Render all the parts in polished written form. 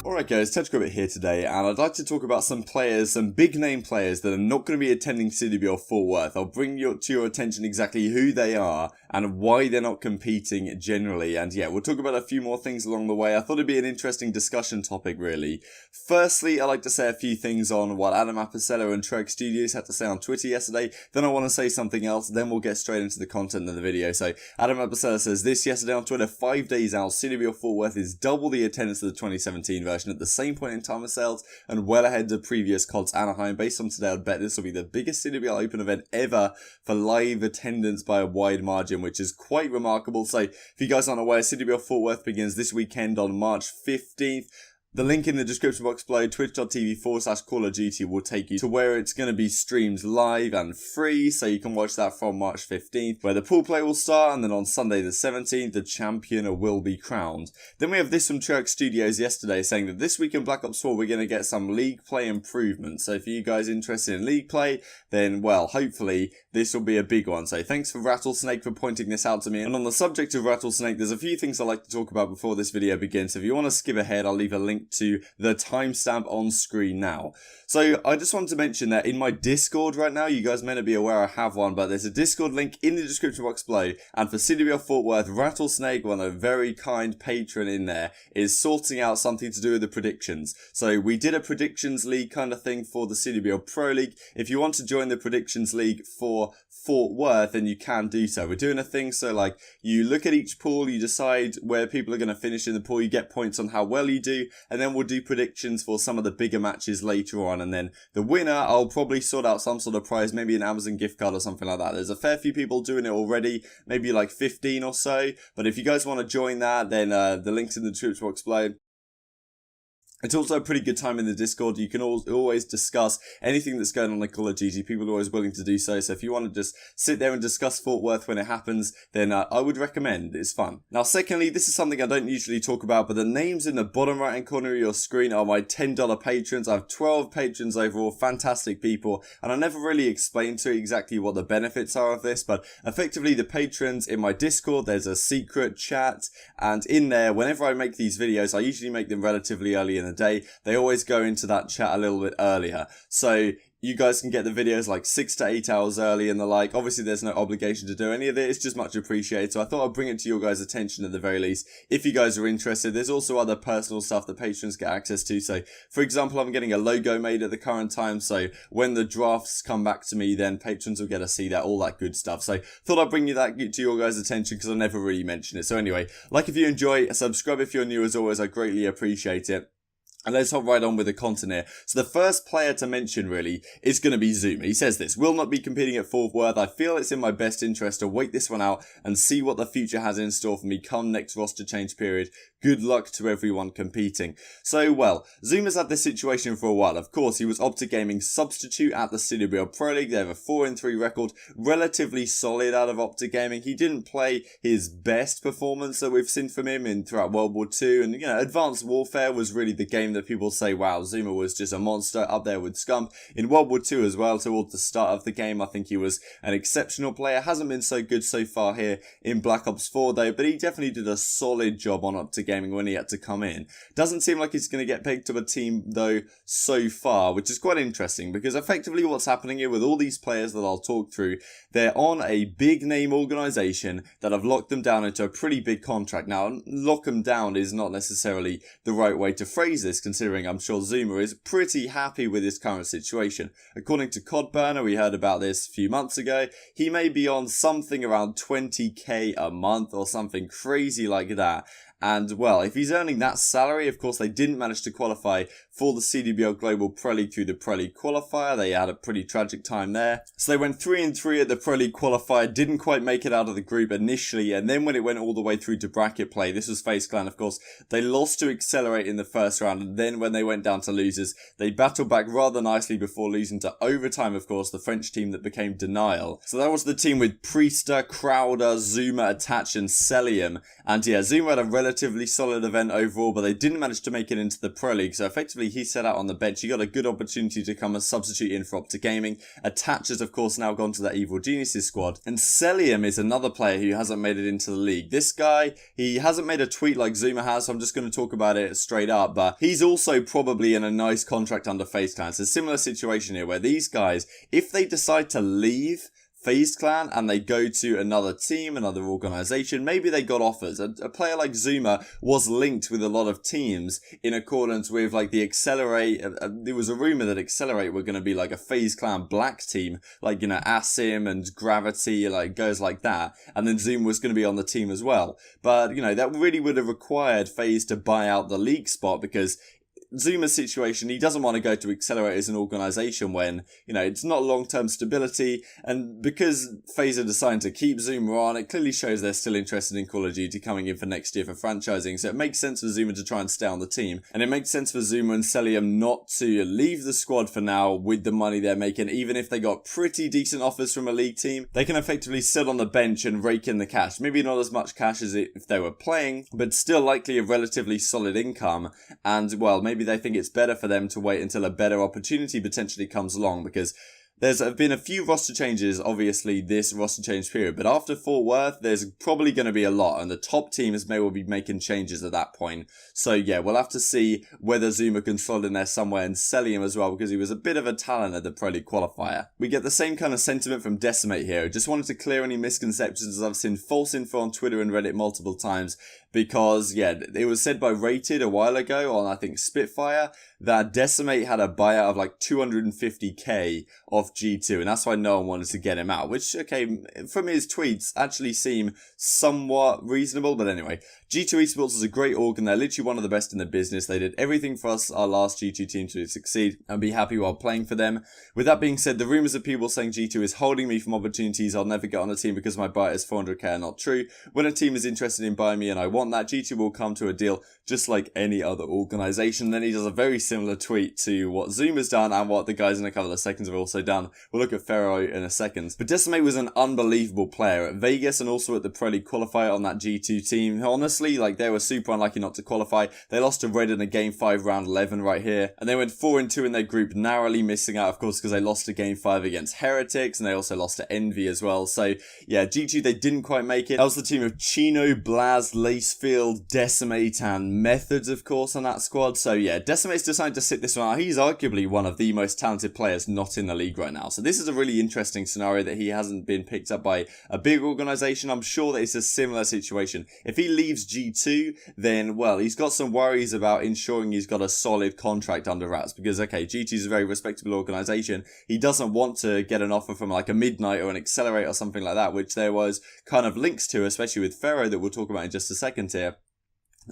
Alright guys, TechGrabbit here today, and I'd like to talk about some players, some big name players that are not going to be attending CWL Fort Worth. I'll bring to your attention exactly who they are and why they're not competing generally, and yeah, we'll talk about a few more things along the way. I thought it'd be an interesting discussion topic really. Firstly, I'd like to say a few things on what Adam Apicella and Trek Studios had to say on Twitter yesterday, then I want to say something else, then we'll get straight into the content of the video. So, Adam Apicella says this yesterday on Twitter, 5 days out, CWL Fort Worth is double the attendance of the 2017 version at the same point in time of sales and well ahead of previous CoDs Anaheim. Based on today, I'd bet this will be the biggest CWL Open event ever for live attendance by a wide margin, which is quite remarkable. So if you guys aren't aware, CWL Fort Worth begins this weekend on March 15th. The link in the description box below, twitch.tv/Call of Duty, will take you to where it's going to be streamed live and free, so you can watch that from March 15th, where the pool play will start, and then on Sunday the 17th, the champion will be crowned. Then we have this from Trek Studios yesterday, saying that this week in Black Ops 4 we're going to get some league play improvements. So if you guys are interested in league play, then, well, hopefully this will be a big one. So thanks for Rattlesnake for pointing this out to me. And on the subject of Rattlesnake, there's a few things I'd like to talk about before this video begins. So if you want to skip ahead, I'll leave a link to the timestamp on screen now. So I just wanted to mention that in my Discord right now, you guys may not be aware I have one, but there's a Discord link in the description box below, and for CWL Fort Worth, Rattlesnake, one of a very kind patron in there, is sorting out something to do with the predictions. So we did a predictions league kind of thing for the CWL Pro League. If you want to join the predictions league for Fort Worth, then you can do so. We're doing a thing, so like you look at each pool, you decide where people are going to finish in the pool, you get points on how well you do, and then we'll do predictions for some of the bigger matches later on, and then the winner, I'll probably sort out some sort of prize, maybe an Amazon gift card or something like that. There's a fair few people doing it already, maybe like 15 or so, but if you guys want to join that, then the link's in the description box below. It's also a pretty good time in the Discord. You can always discuss anything that's going on in Call of Duty. People are always willing to do so. So if you want to just sit there and discuss Fort Worth when it happens, then I would recommend. It's fun. Now, secondly, this is something I don't usually talk about, but the names in the bottom right-hand corner of your screen are my $10 patrons. I have 12 patrons overall, fantastic people, and I never really explained to you exactly what the benefits are of this, but effectively the patrons in my Discord, there's a secret chat, and in there, whenever I make these videos, I usually make them relatively early in the day. They always go into that chat a little bit earlier, so you guys can get the videos like 6 to 8 hours early and the like. Obviously there's no obligation to do any of it, it's just much appreciated, so I thought I'd bring it to your guys' attention at the very least if you guys are interested. There's also other personal stuff that patrons get access to. So for example, I'm getting a logo made at the current time, so when the drafts come back to me, then patrons will get to see that, all that good stuff. So thought I'd bring you that to your guys' attention because I never really mention it. So anyway, like if you enjoy, subscribe if you're new as always, I greatly appreciate it. And let's hop right on with the content here. So the first player to mention really is going to be ZooMaa. He says this: will not be competing at Fort Worth. I feel it's in my best interest to wait this one out and see what the future has in store for me come next roster change period. Good luck to everyone competing. So, well, ZooMaa's had this situation for a while. Of course, he was Optic Gaming substitute at the CWL Pro League. They have a 4-3 record, relatively solid out of Optic Gaming. He didn't play his best performance that we've seen from him throughout World War II. And, you know, Advanced Warfare was really the game that people say, wow, ZooMaa was just a monster, up there with Scump. In World War II as well, towards the start of the game, I think he was an exceptional player. Hasn't been so good so far here in Black Ops 4 though, but he definitely did a solid job on Optic Gaming when he had to come in. Doesn't seem like he's going to get pegged to a team though so far, which is quite interesting because effectively what's happening here with all these players that I'll talk through, they're on a big name organisation that have locked them down into a pretty big contract. Now, lock them down is not necessarily the right way to phrase this, considering I'm sure ZooMaa is pretty happy with his current situation. According to CoD Burner, we heard about this a few months ago, he may be on something around 20k a month or something crazy like that. And, well, if he's earning that salary, of course, they didn't manage to qualify for the CWL Global Pro League through the Pro League qualifier. They had a pretty tragic time there. So they went 3-3 at the Pro League qualifier, didn't quite make it out of the group initially, and then when it went all the way through to bracket play, this was FaZe Clan, of course, they lost to Accelerate in the first round, and then when they went down to losers, they battled back rather nicely before losing to overtime, of course, the French team that became Denial. So that was the team with Priester, Crowder, ZooMaa, Attach, and Cellium. And yeah, ZooMaa had a relatively relatively solid event overall, but they didn't manage to make it into the Pro League, so effectively he set out on the bench. He got a good opportunity to come and substitute in for Opta Gaming. Attach has of course now gone to that Evil Geniuses squad, and Cellium is another player who hasn't made it into the league. This guy, he hasn't made a tweet like ZooMaa has, so I'm just going to talk about it straight up, but he's also probably in a nice contract under FaZe Clan. It's a similar situation here where these guys, if they decide to leave FaZe Clan and they go to another team, another organization, maybe they got offers. A player like ZooMaa was linked with a lot of teams in accordance with like the Accelerate. There was a rumor that Accelerate were going to be like a FaZe Clan black team, like, you know, Asim and Gravity, like goes like that. And then ZooMaa was going to be on the team as well. But, you know, that really would have required FaZe to buy out the league spot, because ZooMaa's situation, he doesn't want to go to Accelerate as an organisation when, you know, it's not long-term stability, and because FaZe are deciding to keep ZooMaa on, it clearly shows they're still interested in Call of Duty coming in for next year for franchising, so it makes sense for ZooMaa to try and stay on the team, and it makes sense for ZooMaa and Cellium not to leave the squad for now with the money they're making. Even if they got pretty decent offers from a league team, they can effectively sit on the bench and rake in the cash. Maybe not as much cash as if they were playing, but still likely a relatively solid income, and, well, maybe they think it's better for them to wait until a better opportunity potentially comes along, because there's been a few roster changes, obviously, this roster change period, but after Fort Worth, there's probably going to be a lot, and the top teams may well be making changes at that point. So yeah, we'll have to see whether ZooMaa can slot in there somewhere, and Cellium as well, because he was a bit of a talent at the Pro League qualifier. We get the same kind of sentiment from Decimate here. Just wanted to clear any misconceptions, as I've seen false info on Twitter and Reddit multiple times, because, yeah, it was said by Rated a while ago on, I think, Spitfire, that Decimate had a buyout of like 250k off G2, and that's why no one wanted to get him out, which, okay, from his tweets, actually seem somewhat reasonable, but anyway. G2 Esports is a great org, and they're literally one of the best in the business. They did everything for us, our last G2 team, to succeed and be happy while playing for them. With that being said, the rumours of people saying G2 is holding me from opportunities I'll never get on a team because my buy is 400k are not true. When a team is interested in buying me and I want that, G2 will come to a deal just like any other organisation. Then he does a very similar tweet to what ZooMaa's done and what the guys in a couple of seconds have also done. We'll look at Fero in a second. But Decimate was an unbelievable player at Vegas and also at the Pro League qualifier on that G2 team. Honestly, like, they were super unlucky not to qualify. They lost to Red in a Game 5 round 11 right here. And they went 4-2 in their group, narrowly missing out, of course, because they lost to Game 5 against Heretics, and they also lost to Envy as well. So, yeah, G2, they didn't quite make it. That was the team of Chino, Blaz, Lacefield, Decimate, and Methods, of course, on that squad. So, yeah, Decimate's decided to sit this one out. He's arguably one of the most talented players not in the league right now. So this is a really interesting scenario that he hasn't been picked up by a big organisation. I'm sure that it's a similar situation. If he leaves G2, then, well, he's got some worries about ensuring he's got a solid contract under wraps, because, okay, G2 is a very respectable organisation. He doesn't want to get an offer from like a Midnight or an Accelerate or something like that, which there was kind of links to, especially with Fero, that we'll talk about in just a second here,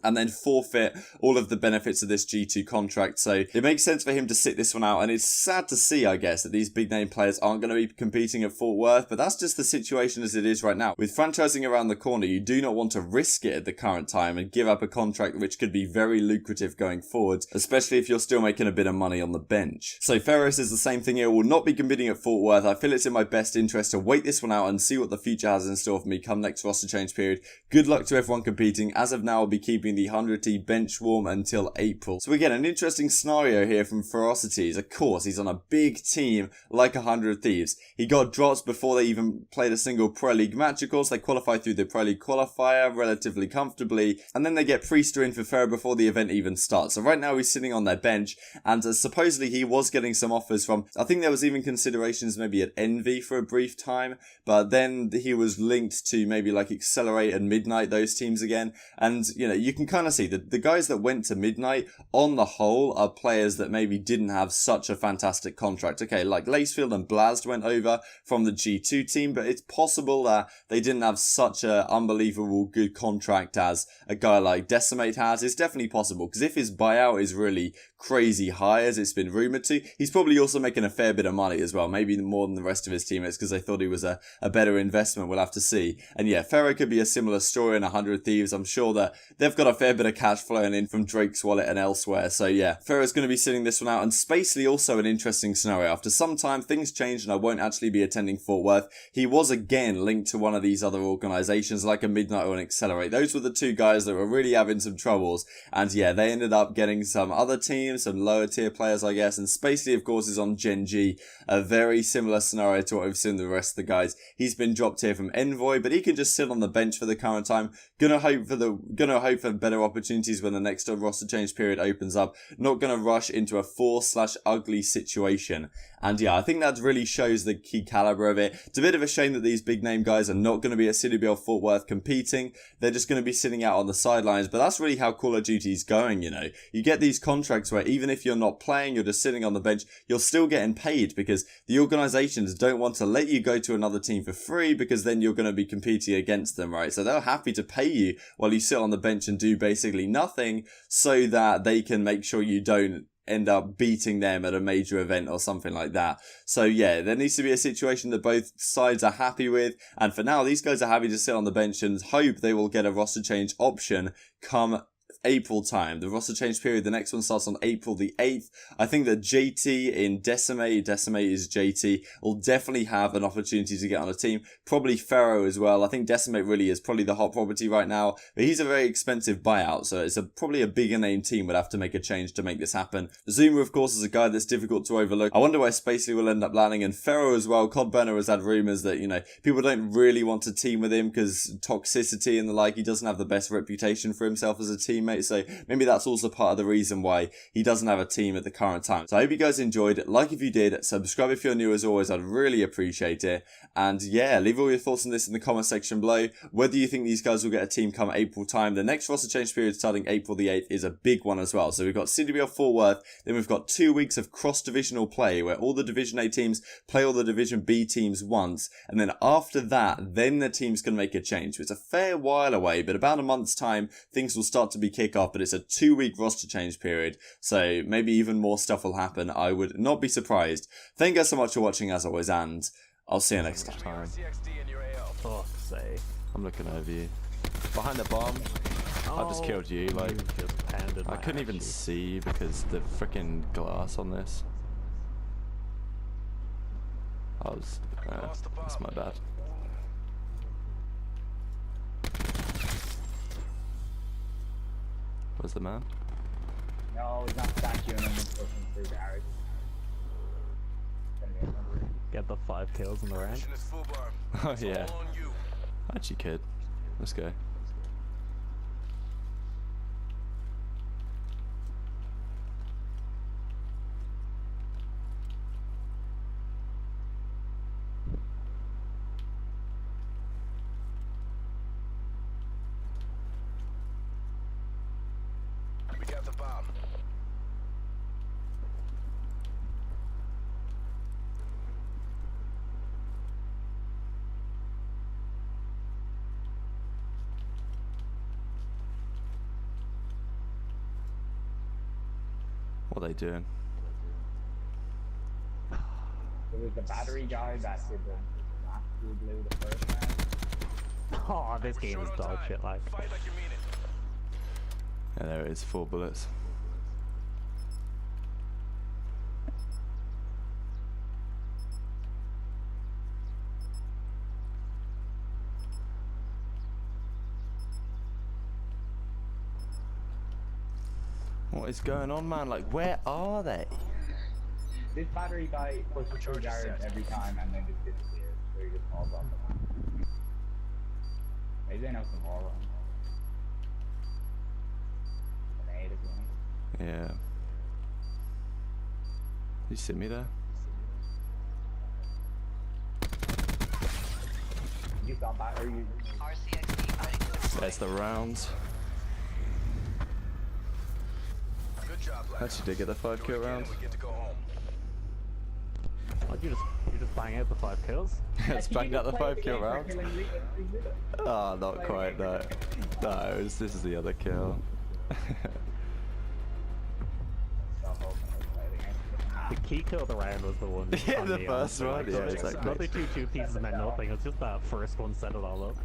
and then forfeit all of the benefits of this G2 contract. So it makes sense for him to sit this one out, and it's sad to see, I guess, that these big name players aren't going to be competing at Fort Worth, but that's just the situation as it is right now. With franchising around the corner, you do not want to risk it at the current time and give up a contract which could be very lucrative going forward, especially if you're still making a bit of money on the bench. So Ferris is the same thing here, will not be competing at Fort Worth. I feel it's in my best interest to wait this one out and see what the future has in store for me come next roster change period. Good luck to everyone competing. As of now, I'll be keeping the 100T bench warm until April. So we get an interesting scenario here from Ferocities. Of course, he's on a big team like 100 Thieves. He got dropped before they even played a single Pro League match. Of course, they qualified through the Pro League qualifier relatively comfortably, and then they get Priester in for Fero before the event even starts. So right now he's sitting on their bench, and supposedly he was getting some offers from, I think there was even considerations maybe at Envy for a brief time, but then he was linked to maybe like Accelerate and Midnight, those teams again. And, you know, you can kind of see that the guys that went to Midnight, on the whole, are players that maybe didn't have such a fantastic contract. Okay, like Lacefield and Blazd went over from the G2 team, but it's possible that they didn't have such an unbelievable good contract as a guy like Decimate has. It's definitely possible, because if his buyout is really crazy high, as it's been rumoured to, he's probably also making a fair bit of money as well, maybe more than the rest of his teammates, because they thought he was a better investment. We'll have to see. And yeah, Fero could be a similar story in 100 Thieves. I'm sure that they've got a fair bit of cash flowing in from Drake's wallet and elsewhere. So yeah, Fero's going to be sitting this one out. And Spacely also an interesting scenario. After some time, things changed and I won't actually be attending Fort Worth. He was again linked to one of these other organizations like a Midnight or an Accelerate. Those were the two guys that were really having some troubles. And yeah, they ended up getting some other teams, some lower tier players, I guess. And Spacely, of course, is on Gen G. A very similar scenario to what we've seen the rest of the guys. He's been dropped here from Envoy, but he can just sit on the bench for the current time. Gonna hope for better opportunities when the next roster change period opens up. Not gonna rush into a ugly situation. And yeah, I think that really shows the key caliber of it. It's a bit of a shame that these big name guys are not going to be at CWL Fort Worth competing. They're just going to be sitting out on the sidelines. But that's really how Call of Duty is going, you know. You get these contracts where even if you're not playing, you're just sitting on the bench, you're still getting paid because the organizations don't want to let you go to another team for free because then you're going to be competing against them, right? So they're happy to pay you while you sit on the bench and do basically nothing so that they can make sure you don't end up beating them at a major event or something like that. So yeah, there needs to be a situation that both sides are happy with, and for now these guys are happy to sit on the bench and hope they will get a roster change option come April time. The roster change period, the next one starts on April the 8th. I think that JT in Decimate is JT, will definitely have an opportunity to get on a team. Probably Fero as well. I think Decimate really is probably the hot property right now, but he's a very expensive buyout, so it's probably a bigger name team would have to make a change to make this happen. ZooMaa, of course, is a guy that's difficult to overlook. I wonder where Spacely will end up landing, and Fero as well. CoD Burner has had rumours that, you know, people don't really want to team with him because toxicity and the like. He doesn't have the best reputation for himself as a teammate. So maybe that's also part of the reason why he doesn't have a team at the current time. So I hope you guys enjoyed. Like if you did, subscribe if you're new as always, I'd really appreciate it. And yeah, leave all your thoughts on this in the comment section below. Whether you think these guys will get a team come April time. The next roster change period starting April the 8th is a big one as well. So we've got CWL Fort Worth, then we've got 2 weeks of cross-divisional play where all the Division A teams play all the Division B teams once. And then after that, then the teams can make a change. So it's a fair while away, but about a month's time, things will start to be kick off. But it's a 2-week roster change period, so maybe even more stuff will happen. I would not be surprised. Thank you guys so much for watching as always, and I'll see you next time. Fuck's sake. I'm looking over you. Behind the bomb. I just killed you, like, I couldn't even see because the freaking glass on this. That's my bad. Where's the man? No, he's not stacking him, he's pushing through Garet. Get the 5 kills in the rank. Oh yeah. Actually, kid. Let's go. What are they doing? It was the battery guy that did the last blue the first round. Oh, this game is dog shit, like. Yeah, there it is, 4 bullets. What is going on, man? Like, where are they? This battery guy pushes through Garet every time and then just disappears, so he just falls off the map. Maybe they know some more on. Yeah. You see me there? You got battery. There's the rounds. Actually did get the 5 kill round. What, you just bang out the 5 kills? Let's bang out the 5 kill round. Oh, not quite, no. No, this is the other kill. The key kill of the round was the one. Yeah, the first one. Yeah, exactly. The other two pieces meant nothing. It was just that first one set it all up.